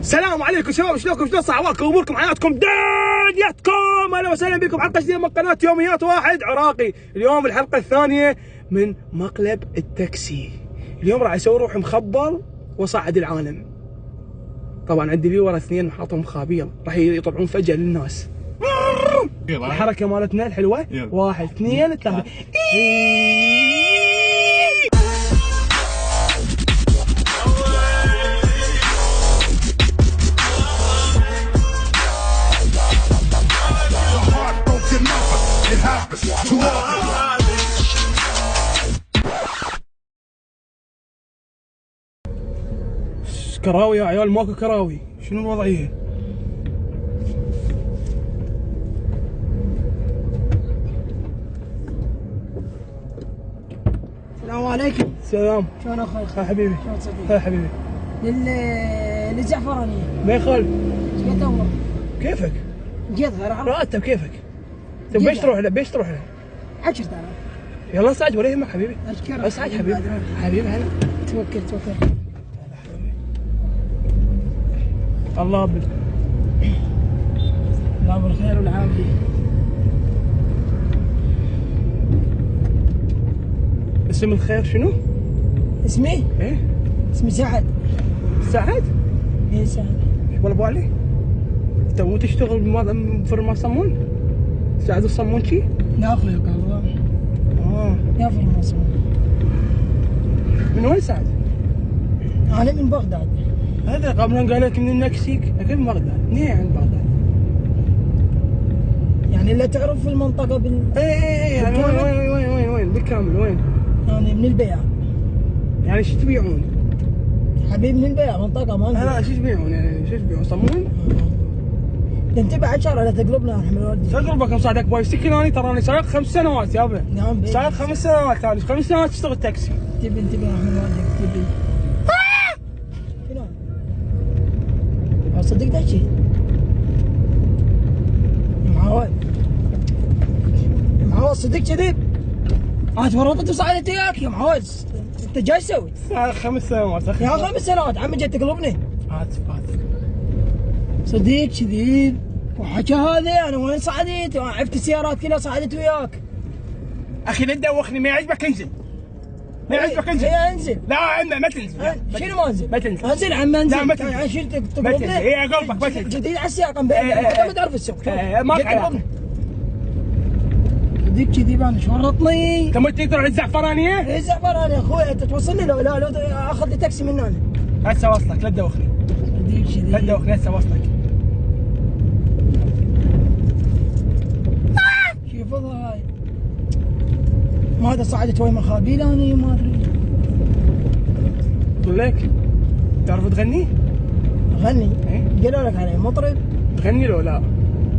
السلام عليكم شباب، شلونكم؟ شلون صحواكم اموركم حياتكم دنيتكم؟ اهلا وسهلا بكم حلقه جديده من قناه يوميات واحد عراقي. اليوم الحلقه الثانيه من مقلب التاكسي. اليوم راح اسوي روحي مخبل واصعد العالم. طبعا عندي لي ورا اثنين حاطهم خابيل راح يطلعون فجاه للناس. الحركه مالتنا الحلوه. 1 2 3. كراوي يا عيال، ماكو كراوي، شنو الوضعيه؟ السلام عليكم. السلام. شلون اخوي؟ ها حبيبي. شلون صديق؟ ها حبيبي. للزعفرانية. ما يخل. ايش قد عمرك؟ كيفك؟ قدها راح راتب كيفك؟ طيب بيش تروح له؟ بيش تروح له؟ 10 تعال. يلا اصعد ولا يهمك حبيبي. اشكرك. اصعد حبيبي. حبيبي هلا. توكل. الله بالخير. الله بالخير والعافية. اسم الخير شنو؟ اسمي؟ ايه؟ اسمي سعد. سعد؟ ايه سعد. ايش والله ابو علي؟ انت مو تشتغل بفرما صمون؟ سعد الصمون شي؟ لا اخوي والله. يا فرما صمون. من وين سعد؟ انا من بغداد. هذا قبل قال لك من المكسيك، كيف من بغداد؟ منين عند بغداد؟ يعني اللي تعرف المنطقة ايه يعني وين بالكامل وين؟ يعني من البيع. يعني شو تبيعون؟ حبيبي من البيع منطقة ما لا شو تبيعون يعني شو تبيعون؟ صمون؟ انتبه عشرة لا تقلبنا احنا الوالدين. تقلبك مصعدك بايسكل اني تراني سايق 5 سنوات يابا. نعم سايق 5 سنوات ثاني 5 سنوات تشتغل تاكسي. انتبه احنا الوالدين انتبه. شنو؟ صدق ده شيء. معود صدق كذب. تورطت وصعدت وياك يا معود. انت جاي تسوي؟ سايق 5 سنوات اخي. يا 5 سنوات عمي جاي تقلبني. هات صديق كذب وحكى هذا. انا وين صعدت؟ عرفت السيارات كلها صعدت وياك. اخي لا تدوخني، ما يعجبك انزل. ما يعجبك انزل. انزل. لا ما تنزل. شنو ما انزل؟ ما تنزل. انزل عم انزل. لا ما تنزل. يعني شلت ما تنزل. تقلبني. هي قلبك ما تنزل. جديد على السياق انت ما تعرف السوق. ما تعرف. صديق كذب انا شو ورطني. انت متى تروح للزعفرانيه؟ ايه الزعفرانية يا اخوي. انت توصلني لو اخذ لي تاكسي من هنا. هسه وصلك لا تدوخني. صديق كذب. لا تدوخني هسه وصلك. كيف هاي؟ ما ادري صعدت وين مخابيل اني ما ادري. اقول لك تعرف تغني؟ اغني؟ ايه؟ قالوا لك علي مطرب؟ تغني لو لا؟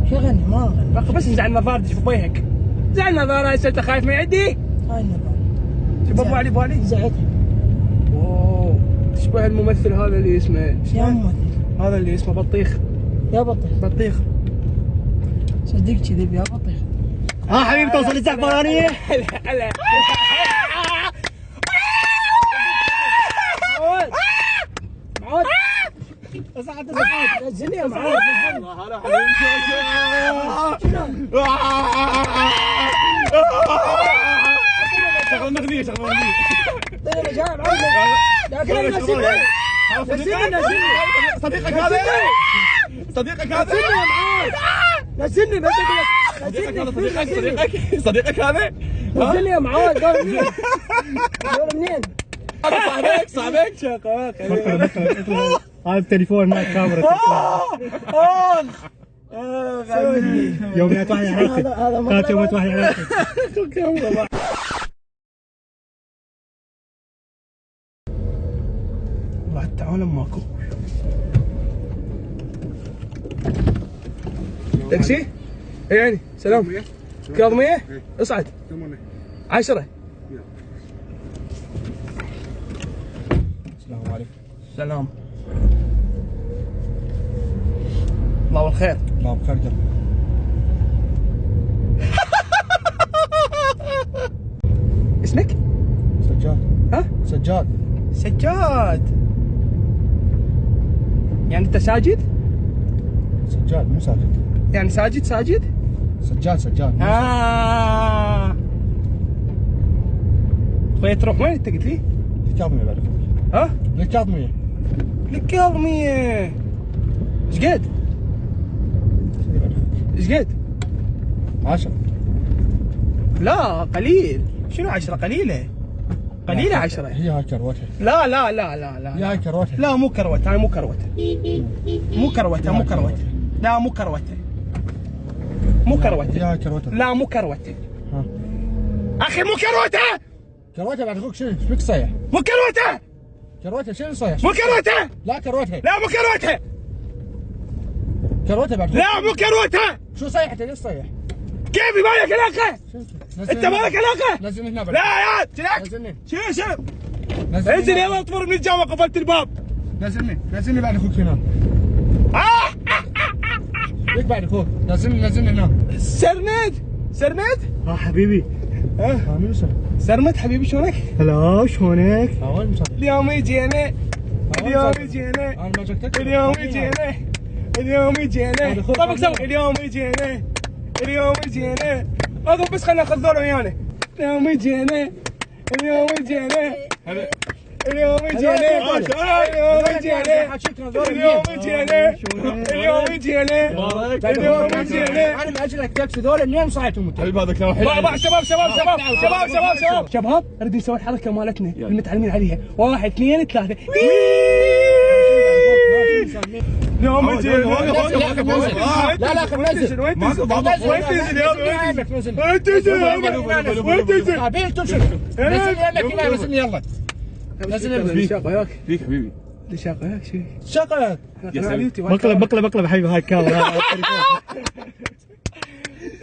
شو اغني؟ ما اغني. اخي بس نزع النظاره تشوف وجهك. نزع النظاره هسه انت خايف ما يعدي؟ هاي النظارة. شوف ابو علي بالي؟ زعتها. اوه تشبه الممثل هذا اللي اسمه يا ممثل. هذا اللي اسمه بطيخ. يا بطيخ. بطيخ. صدق كذب يا بطيخ. ها حبيبي توصل الزعفرانية؟ هلا معود اصعد الزفاف نزلني يا معود. هلا حبيبي شغل مغنية شغل مغنية. طيب جاي معود. لكن نزلني. صديقك هذا؟ صديقك هذا؟ نزلني يا معود. نزلني بس صديقك هذا؟ نزلني يا معود. قال منين؟ قال منين؟ صاحبك شقاق. هذا التليفون معك كاميرا. يوميات واحد حلقتي. كانت يوميات واحد حلقتي. والله التعاون ماكو. تاكسي؟ اي يعني سلام. كاظمية؟ اصعد. 10. السلام عليكم. سلام. الله بالخير. الله بخير جدا. اسمك؟ سجاد. ها؟ سجاد. سجاد. يعني انت ساجد؟ سجاد مو ساجد. يعني ساجد ساجد؟ سجاد. خويا تروح وين انت قلت لي؟ الكاظمية بعد اخوك. ها؟ الكاظمية. الكاظمية. ايش قد؟ ايش قد؟ 10. لا قليل، شنو 10 قليلة؟ قليلة 10. هي هاي كروتها. لا لا لا لا لا هي هاي كروتها. لا مو كروتة، هاي مو كروتة. مو كروتة مو كروتة. لا مو كروتة. مو هي كروتة. هاي كروتها. لا مو كروتة. ها. اخي مو كروتة. كروتها بعد اخوك. شنو ايش بك صيح؟ مو كروتة. كروتها شنو صيح؟ مو كروتة. لا كروتها. لا مو كروتة. كروتها بعد اخوك. لا مو كروتة. شو صيح انت ليش صيح؟ كيفي مالك علاقة؟ انت مالك علاقة؟ نزلني هنا بعد. لا يا تلك. نزلني. شو نزلني. انزل يلا اطفر من الجامعة قفلت الباب. نزلني بعد اخوك هنا. ليك بعد اخوك. نزلني هنا. سرمد؟ حبيبي. ها سرمد حبيبي شلونك؟ هلا شلونك؟ وين مسافر؟ اليوم يجينا انا ما جبتك. اليوم يجينا طبق سوي اليوم يجينا اضرب بس خلينا ناخذ ذول ويانا اليوم يجينا اليوم يجينا اليوم يجينا انا ماجلك تاكسي ذول منين صايتهم انت؟ هذا كلام حلو. شباب نريد نسوي الحركه مالتنا المتعلمين عليها 1 2 3 اليوم يجينا لا خل ننزل. وين تنزل يا نزلني شاقة وياك فيك حبيبي. اللي شاقة وياك شو؟ شقة. بقلب حبيبي هاي الكاميرا.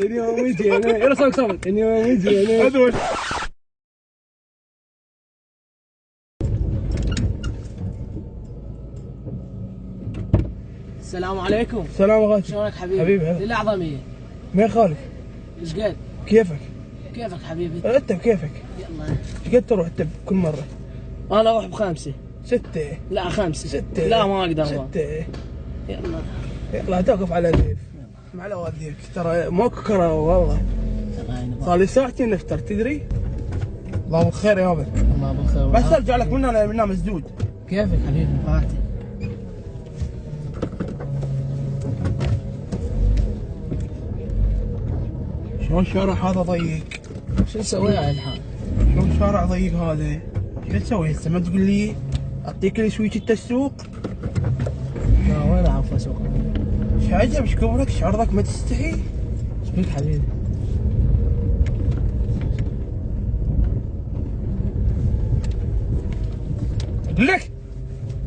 اليوم يجينا يلا سوي صوت اليوم يجينا السلام عليكم. سلام غاتي. شلونك حبيبي؟ حبيبي للأعظمية. مين خالك؟ ايش قد؟ كيفك؟ كيفك حبيبي؟ انت بكيفك؟ يلا. ايش قد تروح انت كل مرة؟ انا اروح ب5. 6. لا 5. 6. لا ما اقدر. 6. يلا توقف على الريف. على والديك ترى ماكو كره والله. صار لي ساعتين نفطر تدري؟ الله بالخير يابا. الله بالخير. بس ارجع لك من هنا مسدود. كيفك حبيبي؟ راحتي. شلون شارع هذا ضيق؟ شو نسوي على الحال؟ شلون شارع ضيق هذا؟ شو تسوي هسه ما تقول لي اعطيك لي سويتش التسوق؟ لا وين اعرف اسوق؟ ايش عجب ايش كبرك ايش عرضك ما تستحي؟ ايش بيك حبيبي؟ اقول لك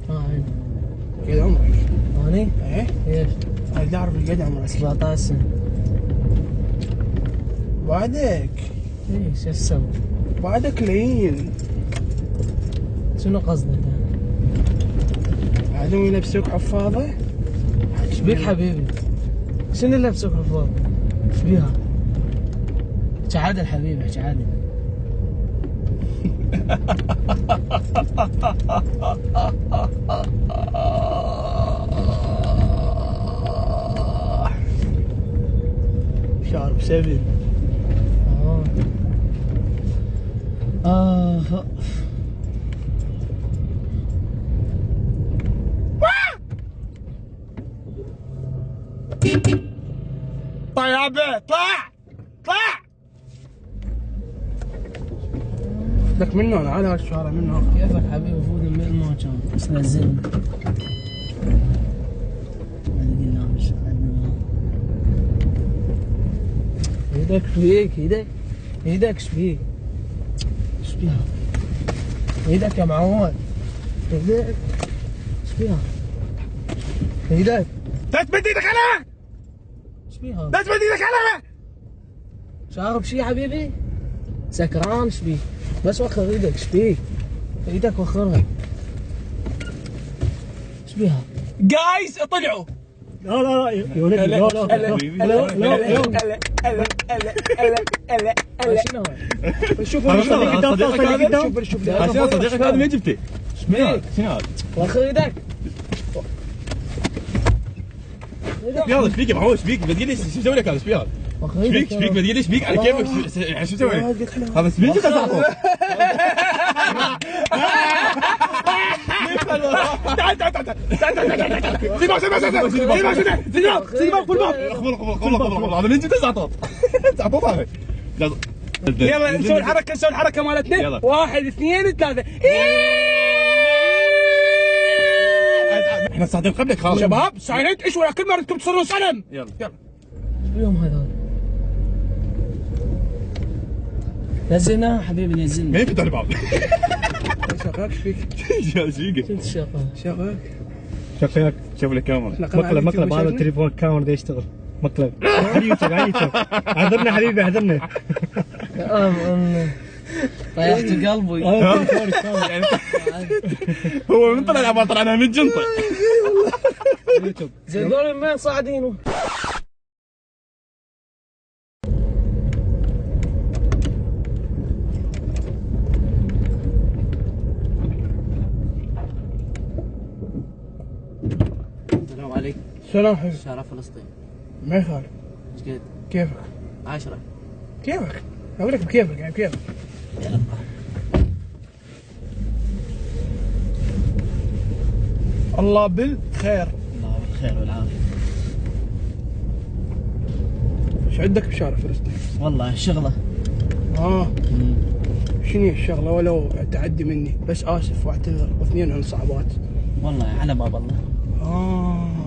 عندي. قد عمرك؟ اني؟ ايه؟ ايش؟ اريد اعرف قد عمرك 17 سنة. بعدك ايه شو تسوي؟ بعدك لين شنو قصدك؟ بعدهم يلبسوك حفاضة؟ ايش بيك حبيبي؟ شنو اللي لبسوك حفاظ؟ ايش بيها؟ احكي عادل حبيبي احكي عادل. شارب 7. طلع يا عبيد طلع لك منه انا على هالشارع منه. كيفك حبيبي؟ فوق الميل ما كان بس نزلني. ايدك فيك ايدك ايش فيك؟ ايش فيها؟ ايدك يا معود ايدك ايش فيها؟ ايدك لا تمد ايدك على ايش فيها؟ لا تمد ايدك على شارب شي حبيبي؟ سكران ايش بيك؟ بس وخر ايدك ايش بيك؟ ايدك وخرها ايش بيها؟ جايز طلعوا لا يا ولد لا شنو شوف صديقك هذا من جبته؟ ايش بيك؟ شنو هذا؟ وخر ايدك يلا ايش فيك يا معود؟ ايش فيك؟ بتقول لي ايش اسوي لك هذا؟ ايش فيك هذا؟ ايش فيك؟ ايش فيك؟ بتقول لي ايش فيك؟ على كيفك شو اسوي لك؟ هذا سبيك تعال تعال تعال تعال هذا من جد زعطوط زعطوط هذا يلا نسوي الحركه مالتنا 1 2 3 احنا صاعدين قبلك خلاص شباب سايلنت ايش ولا كل مره انتم تصيرون صنم يلا اليوم هذا نزلنا حبيبي نزلنا. ما يفتح الباب شغال ايش فيك؟ ايش فيك؟ كنت شغال. شغال شكلك شوف لك كاميرا مقلب هذا التليفون الكاميرا ده يشتغل مقلب على يوتيوب اعذرنا حبيبي اعذرنا. طيحت قلبي. هو من طلع ما طلعنا من جنطه يوتيوب زين ذول وين صاعدينه؟ السلام عليكم. سلام حبيبي شارع فلسطين. ما يخالف ايش قد؟ كيفك؟ 10. كيفك؟ اقول لك بكيفك يعني بكيفك الله بالخير. الله بالخير والعافيه. ايش عندك بشارع فلسطين؟ والله شغله. شنو الشغله ولو تعدي مني بس اسف واعتذر واثنين عن صعوبات. والله على باب الله.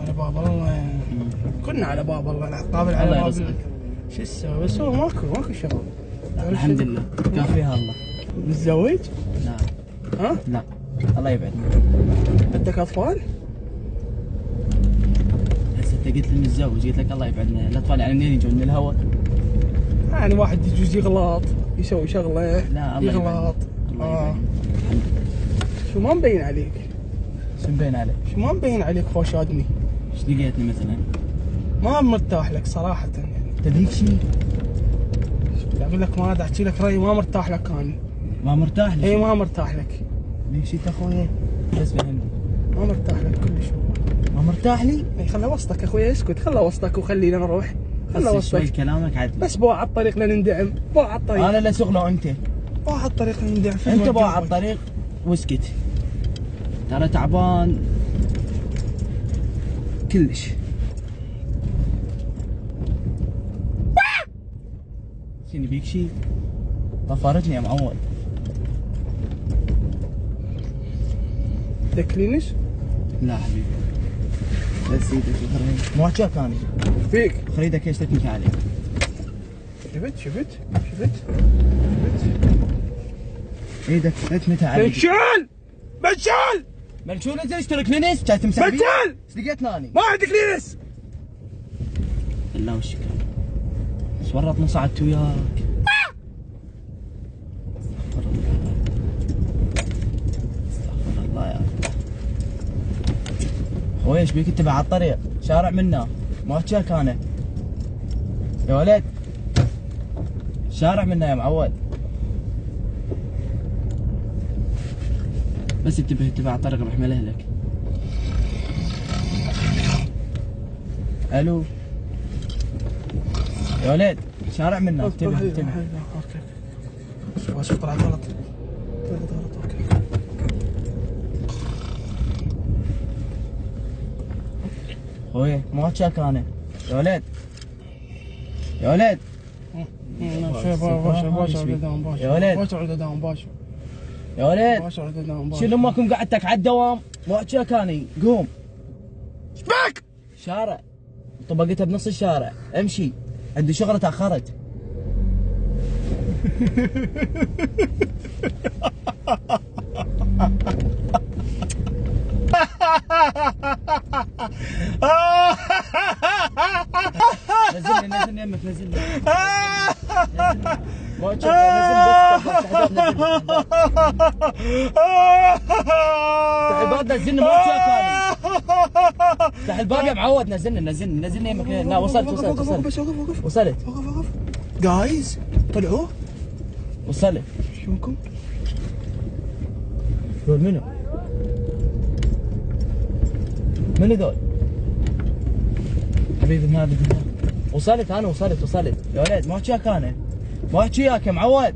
على باب الله. كنا على باب الله العقاب على الله باب يرزقك. شو السبب بس هو ماكو شغل. الحمد لله كافيها الله. متزوج؟ لا ها؟ لا الله يبعدنا. بدك اطفال؟ هسه انت قلت لي متزوج قلت لك الله يبعدنا. الاطفال يعني منين يجون؟ من الهواء؟ يعني واحد يجوز يغلط يسوي شغله لا الله يغلط. الله يبعدنا. شو ما مبين عليك؟ شو مبين عليك؟ شو ما مبين عليك خوشادني؟ ايش لقيتني مثلا؟ ما مرتاح لك صراحة يعني. تبيك شيء؟ اقول لك ما احكي لك رايي ما مرتاح لك انا. ما مرتاح لي؟ اي ما مرتاح لك. ليش انت اخويا؟ بس فهمني. ما مرتاح لك كلش. ما مرتاح لي؟ اي خله وسطك اخوي اسكت خله وسطك وخلينا نروح. خله بس شوي وسطك. كلامك عدل. بس بوع على الطريق لنندعم. بوع على الطريق. انا لا شغله انت. بوع على الطريق لنندعم. انت بوع على الطريق واسكت. ترى تعبان كلش. شنو بيك شيء؟ طفرتني يا معود. تكلينش؟ لا حبيبي بس ايدك وخريدك مو حكاك انا. فيك؟ خريدك ايش تتنك عليه؟ شفت؟ ايدك تتنك عليه. بنشال! منشول انت ايش تركننس؟ جاي تمسح بي؟ بنشال! ايش لقيتنا اني؟ ما عندك لينس! بالله والشكر. بس ورطنا صعدت وياك. استغفر الله يا رب. خوي ايش بيك اتبع على الطريق؟ شارع منا ما تشاك انا. يا ولد شارع منا يا معود. بس اتبع على الطريق روح ملهلك. الو يا ولد شارع منا انتبه انتبه. اوكي شوف طلعت غلط. اوكي. خوي ما تشاك انا. يا ولد يا ولد يا ولد يا ولد شنو امكم قعدتك على الدوام؟ ما تشاك اني قوم. ايش بك؟ شارع طبقتها بنص الشارع امشي عندي شغله تاخرت. نزلني يمك نزلني. ما تشوف نزل نزلني ما تشوف هذه. افتح الباب يا معود. نزلني يمك. لا وصلت. وصلت وقف جايز طلعوا. وصلت. شوكم دول منو؟ من دول؟ حبيبي من هذا وصلت انا وصلت يا ولد ما احكي وياك انا ما احكي وياك يا معود